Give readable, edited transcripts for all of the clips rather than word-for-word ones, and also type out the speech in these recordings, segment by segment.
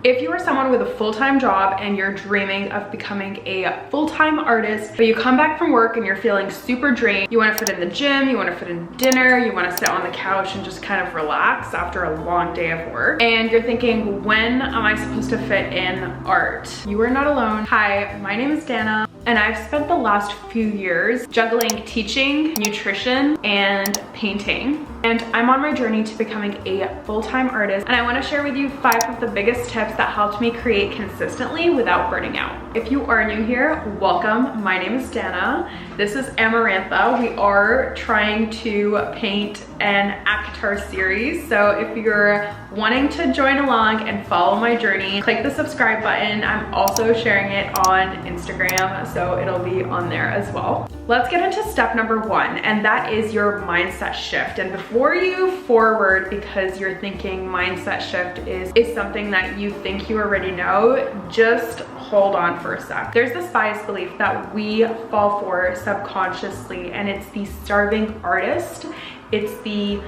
If you are someone with a full-time job and you're dreaming of becoming a full-time artist, but you come back from work and you're feeling super drained, you want to fit in the gym, you want to fit in dinner, you want to sit on the couch and just kind of relax after a long day of work, and you're thinking, when am I supposed to fit in art? You are not alone. Hi, my name is Dana, and I've spent the last few years juggling teaching, nutrition, and painting. And I'm on my journey to becoming a full-time artist, and I want to share with you 5 of the biggest tips that helped me create consistently without burning out. If you are new here, welcome. My name is Dana. This is Amarantha. We are trying to paint an ACOTAR series, so if you're wanting to join along and follow my journey, click the subscribe button. I'm also sharing it on Instagram, so it'll be on there as well. Let's get into step number 1, and that is your mindset shift. And before you forward, because you're thinking mindset shift is something that you think you already know, just hold on for a sec. There's this bias belief that we fall for subconsciously, and it's the starving artist. It's the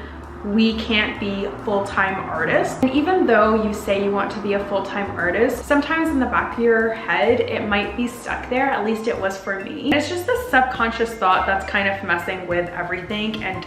we can't be full-time artists. And even though you say you want to be a full-time artist, sometimes in the back of your head, it might be stuck there. At least it was for me. And it's just this subconscious thought that's kind of messing with everything and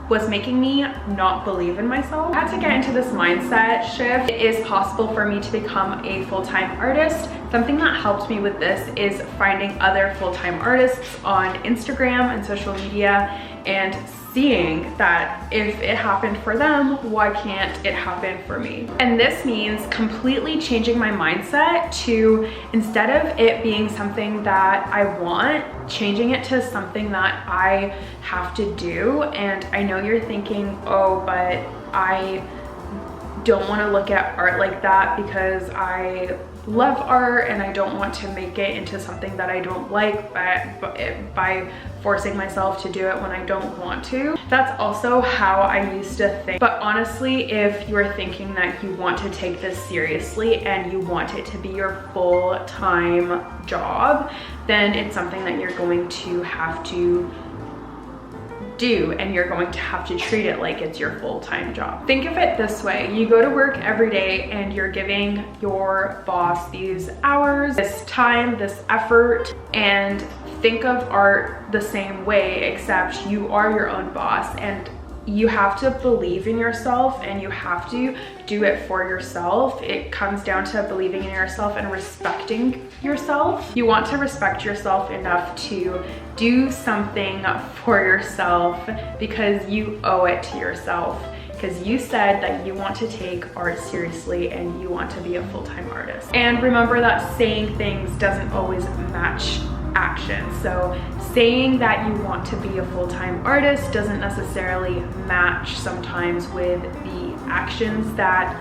was making me not believe in myself. I had to get into this mindset shift. It is possible for me to become a full-time artist. Something that helped me with this is finding other full-time artists on Instagram and social media and seeing that if it happened for them, why can't it happen for me? And this means completely changing my mindset to, instead of it being something that I want, changing it to something that I have to do. And I know you're thinking, oh, but I don't want to look at art like that because I love art and I don't want to make it into something that I don't like by forcing myself to do it when I don't want to. That's also how I used to think. But honestly, if you're thinking that you want to take this seriously and you want it to be your full-time job, then it's something that you're going to have to do, and you're going to have to treat it like it's your full-time job. Think of it this way. You go to work every day and you're giving your boss these hours, this time, this effort, and think of art the same way, except you are your own boss and you have to believe in yourself and you have to do it for yourself. It comes down to believing in yourself and respecting yourself. You want to respect yourself enough to do something for yourself because you owe it to yourself, because you said that you want to take art seriously and you want to be a full-time artist. And remember that saying things doesn't always match action. So saying that you want to be a full-time artist doesn't necessarily match sometimes with the actions that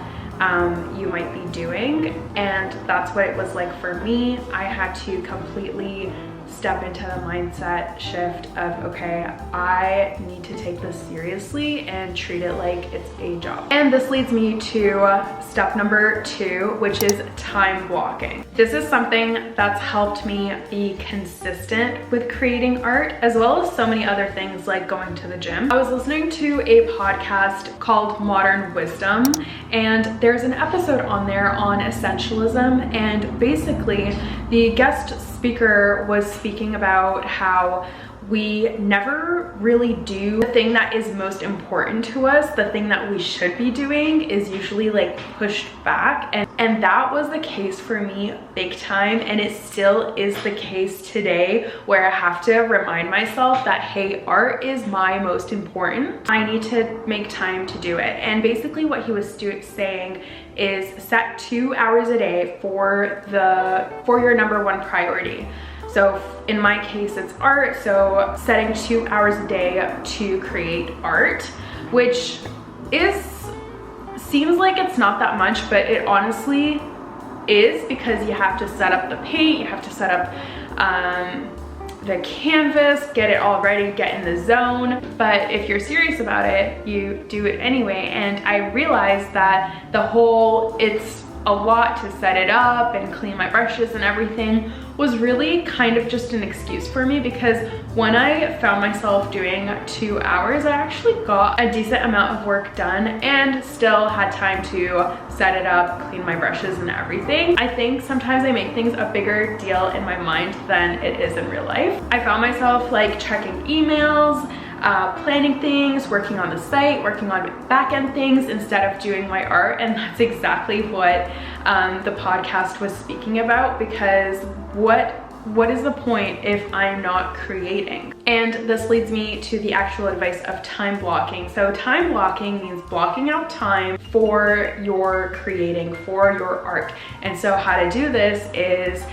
you might be doing. And that's what it was like for me. I had to completely step into the mindset shift of, okay, I need to take this seriously and treat it like it's a job. And this leads me to step number 2, which is time blocking. This is something that's helped me be consistent with creating art, as well as so many other things like going to the gym. I was listening to a podcast called Modern Wisdom, and there's an episode on there on essentialism, and basically the guest speaker was speaking about how we never really do the thing that is most important to us. The thing that we should be doing is usually like pushed back, and that was the case for me big time, and it still is the case today, where I have to remind myself that, hey, art is my most important. I need to make time to do it. And basically what he was saying is set 2 hours a day for your number 1 priority. So in my case, it's art. So setting 2 hours a day to create art, which seems like it's not that much, but it honestly is, because you have to set up the paint, you have to set up the canvas, get it all ready, get in the zone. But if you're serious about it, you do it anyway. And I realized that it's a lot to set it up and clean my brushes and everything was really kind of just an excuse for me, because when I found myself doing 2 hours, I actually got a decent amount of work done and still had time to set it up, clean my brushes and everything. I think sometimes I make things a bigger deal in my mind than it is in real life. I found myself like checking emails, planning things, working on the site, working on back-end things instead of doing my art. And that's exactly what the podcast was speaking about, because what is the point if I'm not creating? And this leads me to the actual advice of time blocking. So time blocking means blocking out time for your creating, for your art. And so how to do this is,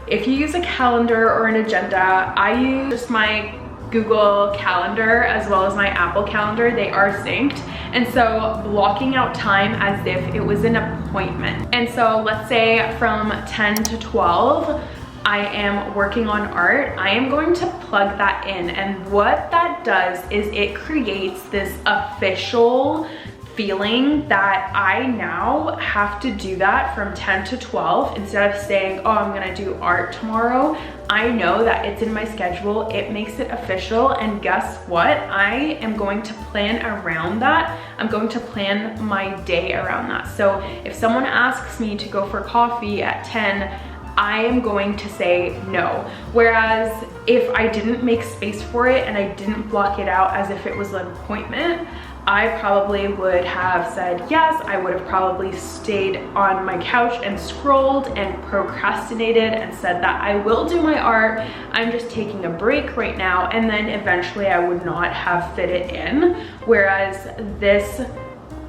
if you use a calendar or an agenda, I use just my Google Calendar as well as my Apple Calendar. They are synced. And so blocking out time as if it was an appointment. And so let's say from 10 to 12, I am working on art. I am going to plug that in. And what that does is it creates this official feeling that I now have to do that from 10 to 12 instead of saying, oh, I'm gonna do art tomorrow. I know that it's in my schedule. It makes it official. And guess what? I am going to plan around that. I'm going to plan my day around that. So if someone asks me to go for coffee at 10, I am going to say no. Whereas if I didn't make space for it and I didn't block it out as if it was an appointment, I probably would have said yes. I would have probably stayed on my couch and scrolled and procrastinated and said that I will do my art. I'm just taking a break right now. And then eventually I would not have fit it in. Whereas this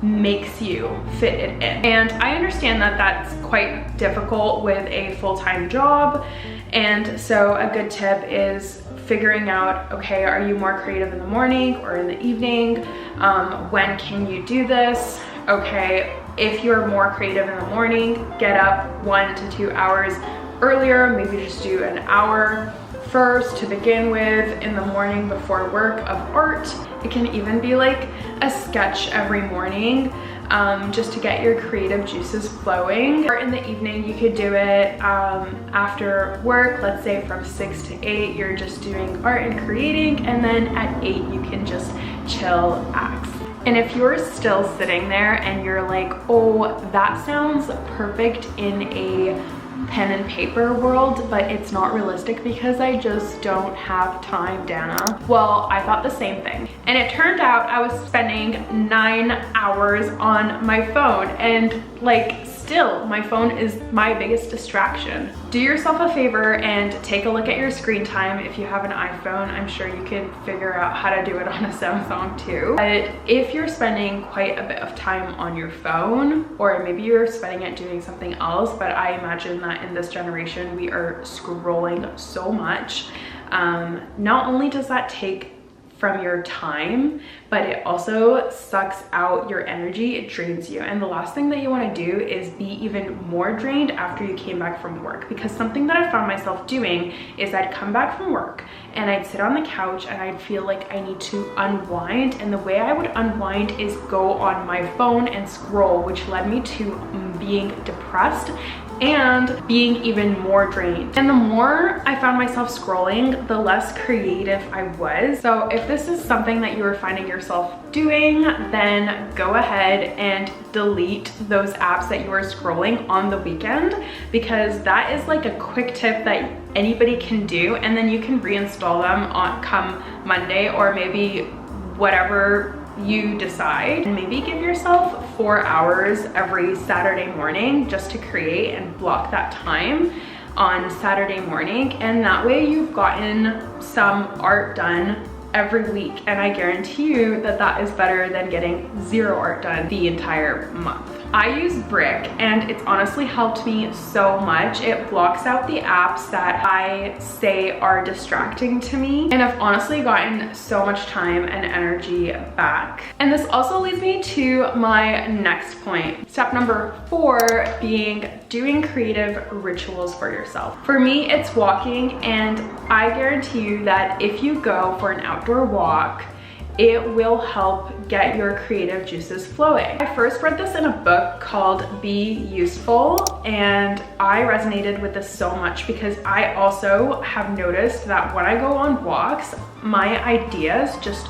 makes you fit it in. And I understand that that's quite difficult with a full-time job. And so a good tip is figuring out, okay, are you more creative in the morning or in the evening? When can you do this? Okay, if you're more creative in the morning, get up 1 to 2 hours earlier. Maybe just do an hour first to begin with in the morning before work of art. It can even be like a sketch every morning, just to get your creative juices flowing. Or in the evening, you could do it after work. Let's say from 6 to 8, you're just doing art and creating, and then at 8, you can just chill, axe. And if you're still sitting there and you're like, oh, that sounds perfect in a pen and paper world, but it's not realistic because I just don't have time, Dana. Well, I thought the same thing. And it turned out I was spending 9 hours on my phone, and like still my phone is my biggest distraction. Do yourself a favor and take a look at your screen time. If you have an iPhone, I'm sure you could figure out how to do it on a Samsung too. But if you're spending quite a bit of time on your phone, or maybe you're spending it doing something else, but I imagine that in this generation we are scrolling so much. Not only does that take from your time, but it also sucks out your energy. It drains you. And the last thing that you want to do is be even more drained after you came back from work. Because something that I found myself doing is I'd come back from work and I'd sit on the couch and I'd feel like I need to unwind. And the way I would unwind is go on my phone and scroll, which led me to being depressed and being even more drained. And the more I found myself scrolling, the less creative I was. So if this is something that you are finding yourself doing, then go ahead and delete those apps that you are scrolling on the weekend, because that is like a quick tip that anybody can do, and then you can reinstall them on come Monday, or maybe whatever you decide. And maybe give yourself 4 hours every Saturday morning just to create, and block that time on Saturday morning. And that way you've gotten some art done every week. And I guarantee you that that is better than getting 0 art done the entire month. I use Brick, and it's honestly helped me so much. It blocks out the apps that I say are distracting to me, and I've honestly gotten so much time and energy back. And this also leads me to my next point. Step number 4 being doing creative rituals for yourself. For me, it's walking, and I guarantee you that if you go for an outdoor walk, it will help get your creative juices flowing. I first read this in a book called Be Useful, and I resonated with this so much because I also have noticed that when I go on walks, my ideas just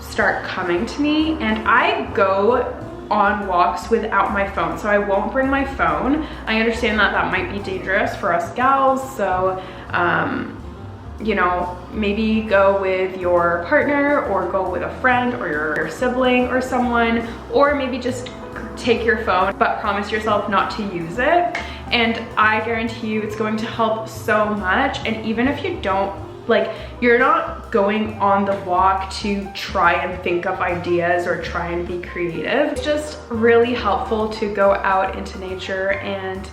start coming to me, and I go on walks without my phone, so I won't bring my phone. I understand that that might be dangerous for us gals, so you know, maybe go with your partner or go with a friend or your sibling or someone, or maybe just take your phone, but promise yourself not to use it. And I guarantee you it's going to help so much. And even if you don't, like, you're not going on the walk to try and think of ideas or try and be creative. It's just really helpful to go out into nature and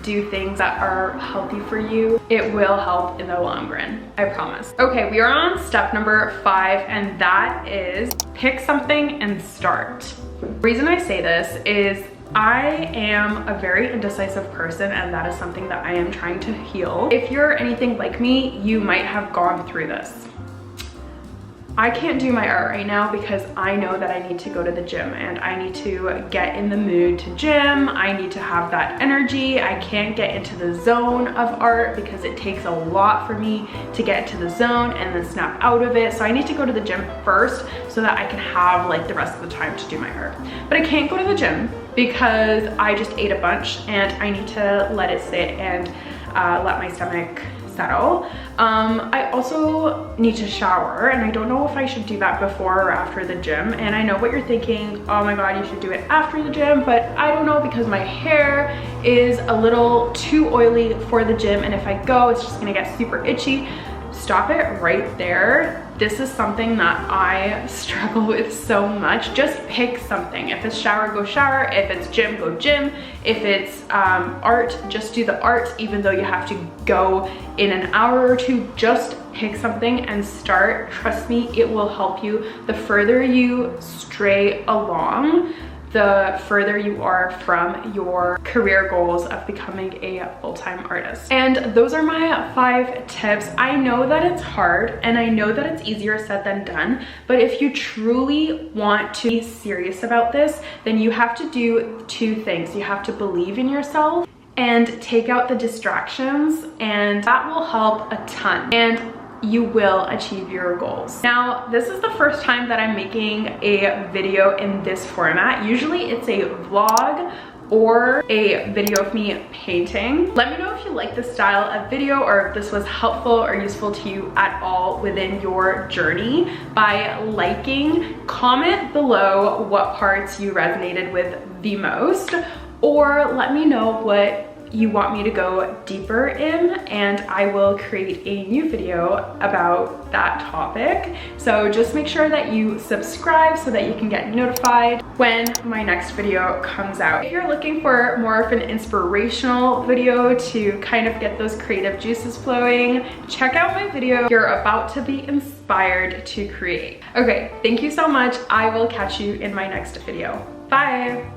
do things that are healthy for you. It will help in the long run, I promise. Okay, we are on step number 5, and that is pick something and start. The reason I say this is I am a very indecisive person, and that is something that I am trying to heal. If you're anything like me, you might have gone through this. I can't do my art right now because I know that I need to go to the gym and I need to get in the mood to gym. I need to have that energy. I can't get into the zone of art because it takes a lot for me to get into the zone and then snap out of it. So I need to go to the gym first so that I can have like the rest of the time to do my art. But I can't go to the gym because I just ate a bunch and I need to let it sit and let my stomach settle. I also need to shower, and I don't know if I should do that before or after the gym. And I know what you're thinking, oh my god, you should do it after the gym, but I don't know because my hair is a little too oily for the gym, and if I go, it's just gonna get super itchy. Stop it right there. This is something that I struggle with so much. Just pick something. If it's shower, go shower. If it's gym, go gym. If it's art, just do the art, even though you have to go in an hour or two. Just pick something and start. Trust me, it will help you. The further you stray along, the further you are from your career goals of becoming a full-time artist. And those are my 5 tips. I know that it's hard and I know that it's easier said than done, but if you truly want to be serious about this, then you have to do 2 things. You have to believe in yourself and take out the distractions, and that will help a ton. And you will achieve your goals. Now, this is the first time that I'm making a video in this format. Usually it's a vlog or a video of me painting. Let me know if you like this style of video or if this was helpful or useful to you at all within your journey by liking. Comment below what parts you resonated with the most, or let me know what you want me to go deeper in, and I will create a new video about that topic. So just make sure that you subscribe so that you can get notified when my next video comes out. If you're looking for more of an inspirational video to kind of get those creative juices flowing, check out my video. You're about to be inspired to create. Okay, thank you so much. I will catch you in my next video. Bye.